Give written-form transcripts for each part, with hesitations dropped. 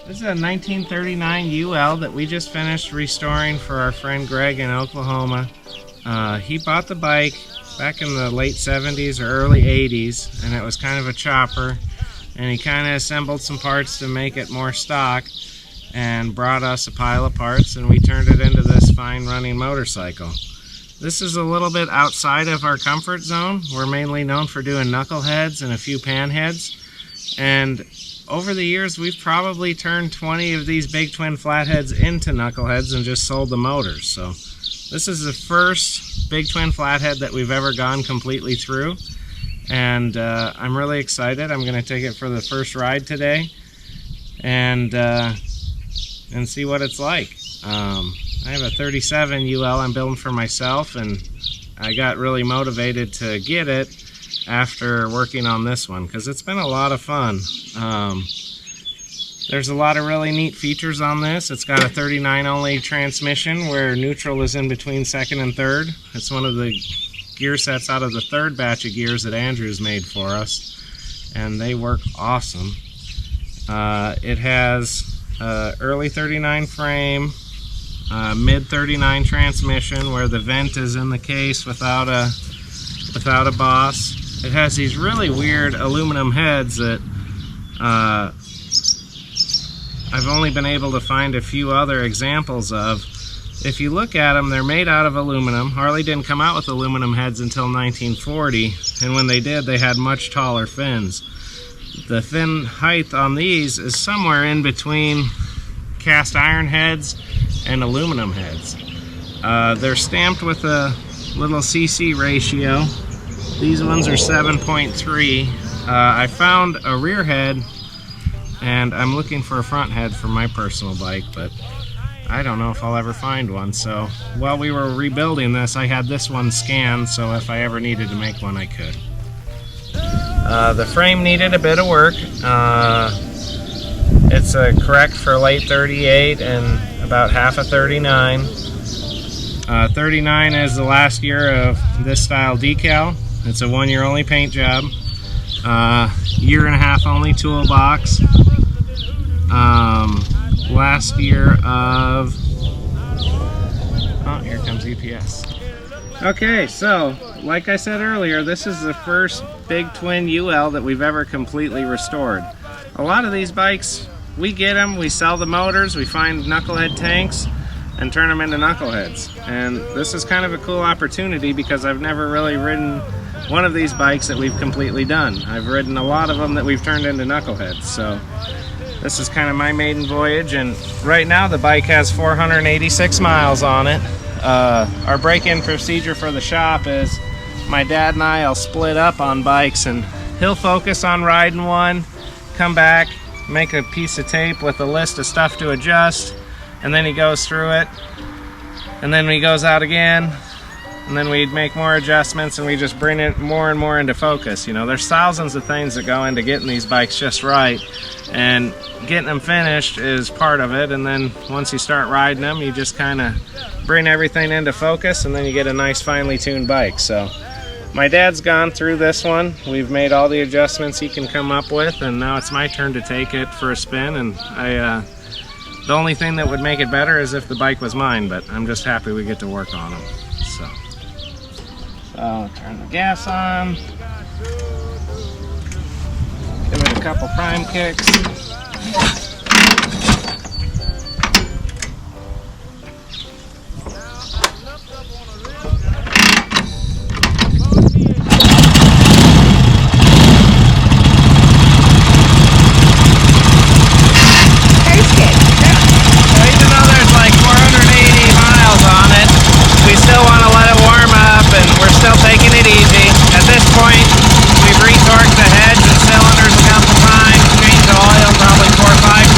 This is a 1939 UL that we just finished restoring for our friend Greg in Oklahoma. He bought the bike back in the late 70s or early 80s, and it was kind of a chopper, and he kind of assembled some parts to make it more stock and brought us a pile of parts, and we turned it into this fine running motorcycle. This is a little bit outside of our comfort zone. We're mainly known for doing knuckleheads and a few panheads, and over the years we've probably turned 20 of these big twin flatheads into knuckleheads and just sold the motors. So this is the first big twin flathead that we've ever gone completely through, and I'm really excited. I'm going to take it for the first ride today and see what it's like. I have a 37 UL I'm building for myself, and I got really motivated to get it after working on this one because it's been a lot of fun. There's a lot of really neat features on this. It's got a 39 only transmission where neutral is in between second and third. It's one of the gear sets out of the third batch of gears that Andrew's made for us, and they work awesome. It has early 39 frame, mid 39 transmission where the vent is in the case without a boss. It has these really weird aluminum heads that I've only been able to find a few other examples of. If you look at them, they're made out of aluminum. Harley didn't come out with aluminum heads until 1940, and when they did, they had much taller fins. The fin height on these is somewhere in between cast iron heads and aluminum heads. They're stamped with a little CC ratio. These ones are 7.3. I found a rear head, and I'm looking for a front head for my personal bike, but I don't know if I'll ever find one. So while we were rebuilding this, I had this one scanned, so if I ever needed to make one, I could. The frame needed a bit of work. It's a correct for late 38 and about half a 39. 39 is the last year of this style decal. It's a 1 year only paint job. Year and a half only toolbox. Last year of... Oh, here comes EPS. Okay, so like I said earlier, this is the first big twin UL that we've ever completely restored. A lot of these bikes, we get them, we sell the motors, we find knucklehead tanks and turn them into knuckleheads. And this is kind of a cool opportunity because I've never really ridden one of these bikes that we've completely done. I've ridden a lot of them that we've turned into knuckleheads. So this is kind of my maiden voyage, and right now the bike has 486 miles on it. Our break-in procedure for the shop is my dad and I'll split up on bikes, and he'll focus on riding one, come back, make a piece of tape with a list of stuff to adjust, and then he goes through it, and then he goes out again, and then we'd make more adjustments, and we just bring it more and more into focus. You know, there's thousands of things that go into getting these bikes just right, and getting them finished is part of it. And then once you start riding them, you just kind of bring everything into focus, and then you get a nice finely tuned bike. So my dad's gone through this one. We've made all the adjustments he can come up with, and now it's my turn to take it for a spin. And the only thing that would make it better is if the bike was mine, but I'm just happy we get to work on them. So turn the gas on, give it a couple prime kicks. Point, we've retorqued the heads and cylinders a couple times, changed the oil probably 4 or 5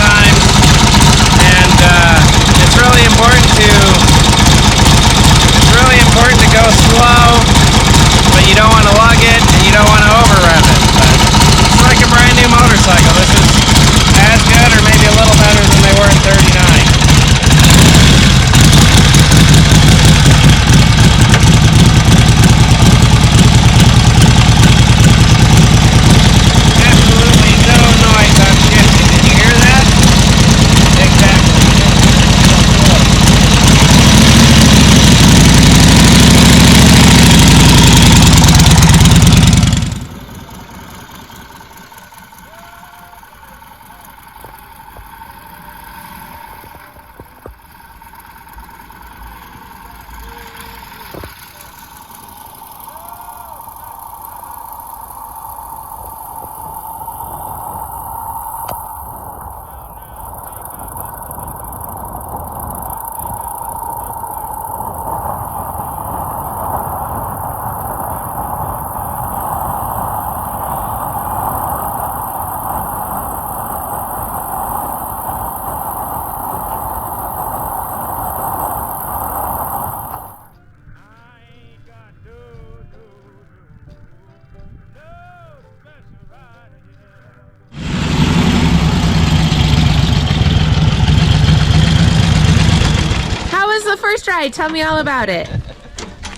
test ride. Tell me all about it.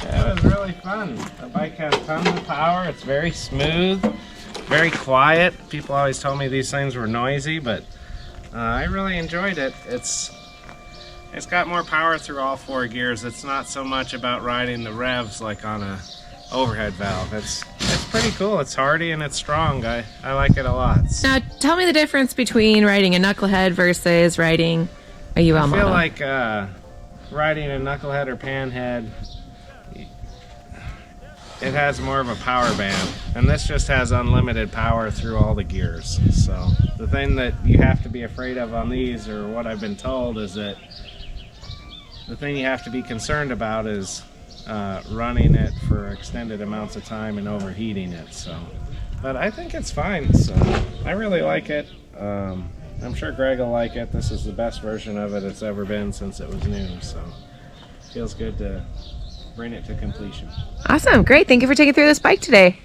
Yeah, it was really fun. The bike has tons of power. It's very smooth, very quiet. People always told me these things were noisy, but I really enjoyed it. It's got more power through all 4 gears. It's not so much about riding the revs like on a overhead valve. It's pretty cool. It's hardy and it's strong. I like it a lot. Now, tell me the difference between riding a knucklehead versus riding a UL model. I feel like riding a knucklehead or panhead, it has more of a power band, and this just has unlimited power through all the gears. So the thing that you have to be afraid of on these, or what I've been told, is that the thing you have to be concerned about is running it for extended amounts of time and overheating it. So, but I think it's fine. So I really like it. I'm sure Greg will like it. This is the best version of it it's ever been since it was new. So it feels good to bring it to completion. Awesome. Great. Thank you for taking through this bike today.